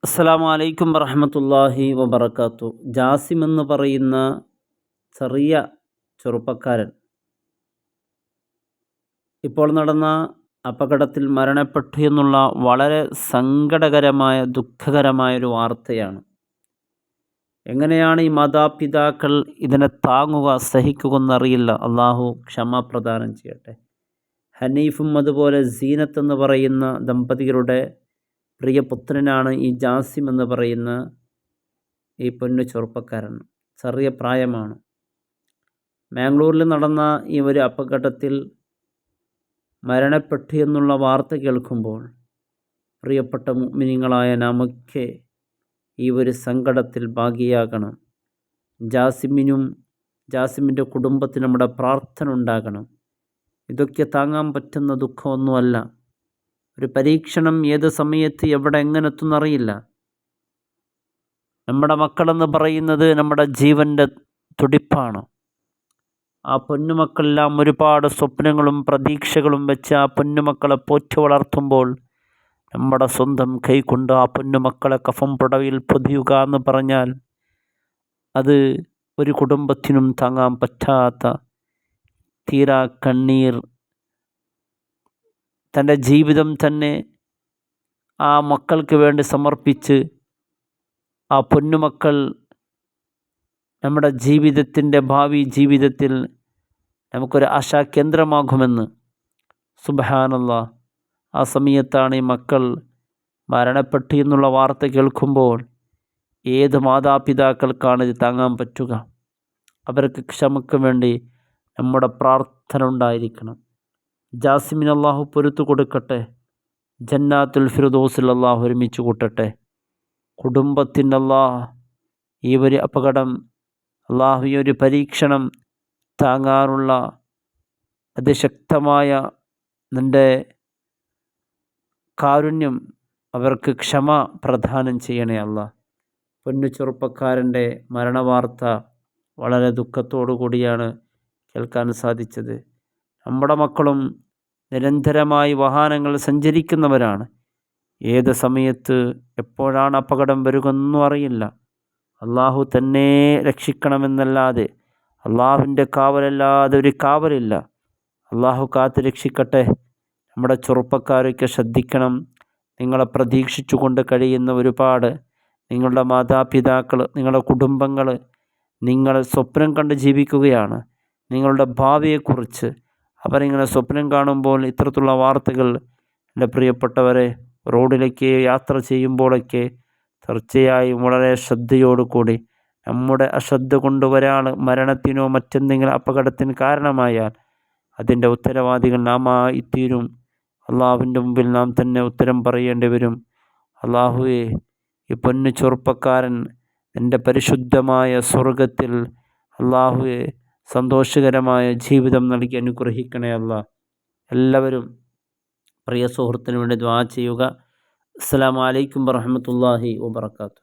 അസ്സലാമു അലൈക്കും വറഹ്മത്തുള്ളാഹി വബറകാത്തു. ജാസിം എന്ന് പറയുന്ന ചെറിയ ചെറുപ്പക്കാരൻ ഇപ്പോൾ നടന്ന അപകടത്തിൽ മരണപ്പെട്ടു എന്നുള്ള വളരെ സങ്കടകരമായ ദുഃഖകരമായൊരു വാർത്തയാണ്. എങ്ങനെയാണ് ഈ മാതാപിതാക്കൾ ഇതിനെ താങ്ങുക സഹിക്കുക എന്നറിയില്ല. അള്ളാഹു ക്ഷമ പ്രദാനം ചെയ്യട്ടെ. ഹനീഫും അതുപോലെ സീനത്ത് എന്ന് പറയുന്ന ദമ്പതികളുടെ പ്രിയ പുത്രനാണ് ഈ ജാസിം എന്ന് പറയുന്ന ഈ പൊന്നു ചെറുപ്പക്കാരൻ. ചെറിയ പ്രായമാണ്. മാംഗ്ലൂരിൽ നടന്ന ഈ ഒരു അപകടത്തിൽ മരണപ്പെട്ടു എന്നുള്ള വാർത്ത കേൾക്കുമ്പോൾ പ്രിയപ്പെട്ട മുഅ്മിനീങ്ങളായ നാമൊക്കെ ഈ ഒരു സങ്കടത്തിൽ ഭാഗിയാകണം. ജാസിമിൻ്റെ കുടുംബത്തിന് നമ്മുടെ പ്രാർത്ഥന ഉണ്ടാകണം. ഇതൊക്കെ താങ്ങാൻ പറ്റുന്ന ദുഃഖമൊന്നുമല്ല. ഒരു പരീക്ഷണം ഏത് സമയത്ത് എവിടെ എങ്ങനെ എത്തുന്നറിയില്ല. നമ്മുടെ മക്കളെന്ന് പറയുന്നത് നമ്മുടെ ജീവൻ്റെ തുടിപ്പാണ്. ആ പൊന്നുമക്കളെല്ലാം ഒരുപാട് സ്വപ്നങ്ങളും പ്രതീക്ഷകളും വെച്ച് ആ പൊന്നുമക്കളെ പോറ്റി വളർത്തുമ്പോൾ നമ്മുടെ സ്വന്തം കൈകൊണ്ട് ആ പൊന്നുമക്കളെ കഫം പുടവയിൽ പൊതിയുക എന്ന് പറഞ്ഞാൽ അത് ഒരു കുടുംബത്തിനും താങ്ങാൻ പറ്റാത്ത തീരാ കണ്ണീർ. തൻ്റെ ജീവിതം തന്നെ ആ മക്കൾക്ക് വേണ്ടി സമർപ്പിച്ച് ആ പൊന്നുമക്കൾ നമ്മുടെ ജീവിതത്തിൻ്റെ ഭാവി ജീവിതത്തിൽ നമുക്കൊരു ആശാകേന്ദ്രമാകുമെന്ന് സുബ്ഹാനല്ലാഹ്. ആ സമയത്താണ് ഈ മക്കൾ മരണപ്പെട്ടു എന്നുള്ള വാർത്ത കേൾക്കുമ്പോൾ ഏത് മാതാപിതാക്കൾക്കാണ് ഇത് താങ്ങാൻ പറ്റുക? അവർക്ക് ക്ഷമയ്ക്ക് വേണ്ടി നമ്മുടെ പ്രാർത്ഥന ഉണ്ടായിരിക്കണം. ജാസിമിന് അള്ളാഹു പൊരുത്തു കൊടുക്കട്ടെ. ജന്നാത്തുൽ ഫിർദൗസിൽ അള്ളാഹു ഒരുമിച്ച് കൂട്ടട്ടെ. കുടുംബത്തിൻ്റെ ഈ ഒരു അപകടം അള്ളാഹു ഈ ഒരു പരീക്ഷണം താങ്ങാനുള്ള അതിശക്തമായ നിൻ്റെ കാരുണ്യം അവർക്ക് ക്ഷമ പ്രദാനം ചെയ്യണേ അല്ലാഹ്. പൊന്നു ചെറുപ്പക്കാരൻ്റെ മരണവാർത്ത വളരെ ദുഃഖത്തോടു കൂടിയാണ് കേൾക്കാൻ സാധിച്ചത്. നമ്മുടെ മക്കളും നിരന്തരമായി വാഹനങ്ങൾ സഞ്ചരിക്കുന്നവരാണ്. ഏത് സമയത്ത് എപ്പോഴാണ് അപകടം വരുമെന്നൊന്നും അറിയില്ല. അള്ളാഹു തന്നെ രക്ഷിക്കണമെന്നല്ലാതെ അള്ളാഹുവിൻ്റെ കാവലല്ലാതെ ഒരു കാവലില്ല. അള്ളാഹു കാത്ത് രക്ഷിക്കട്ടെ. നമ്മുടെ ചെറുപ്പക്കാരൊക്കെ ശ്രദ്ധിക്കണം. നിങ്ങളെ പ്രതീക്ഷിച്ചു കൊണ്ട് കഴിയുന്ന ഒരുപാട് നിങ്ങളുടെ മാതാപിതാക്കൾ, നിങ്ങളുടെ കുടുംബങ്ങൾ, നിങ്ങൾ സ്വപ്നം കണ്ട് ജീവിക്കുകയാണ് നിങ്ങളുടെ ഭാവിയെക്കുറിച്ച്. അവരിങ്ങനെ സ്വപ്നം കാണുമ്പോൾ ഇത്തരത്തിലുള്ള വാർത്തകൾ എൻ്റെ പ്രിയപ്പെട്ടവരെ റോഡിലേക്ക് യാത്ര ചെയ്യുമ്പോഴൊക്കെ തീർച്ചയായും വളരെ ശ്രദ്ധയോടുകൂടി, നമ്മുടെ അശ്രദ്ധ കൊണ്ട് ഒരാൾ മരണത്തിനോ മറ്റെന്തെങ്കിലും അപകടത്തിന് കാരണമായാൽ അതിൻ്റെ ഉത്തരവാദികൾ നാം ആയിത്തീരും. അള്ളാഹുവിൻ്റെ മുമ്പിൽ നാം തന്നെ ഉത്തരം പറയേണ്ടി വരും. അള്ളാഹുവേ, ഈ പൊന്നു ചെറുപ്പക്കാരൻ എൻ്റെ പരിശുദ്ധമായ സ്വർഗത്തിൽ അള്ളാഹുവേ സന്തോഷകരമായ ജീവിതം നൽകി അനുഗ്രഹിക്കണേ അല്ലാഹ്. എല്ലാവരും പ്രിയ സുഹൃത്തിന് വേണ്ടി ദുആ ചെയ്യുക. അസ്സലാമു അലൈക്കും വറഹ്മത്തുള്ളാഹി വബറകാതുഹു.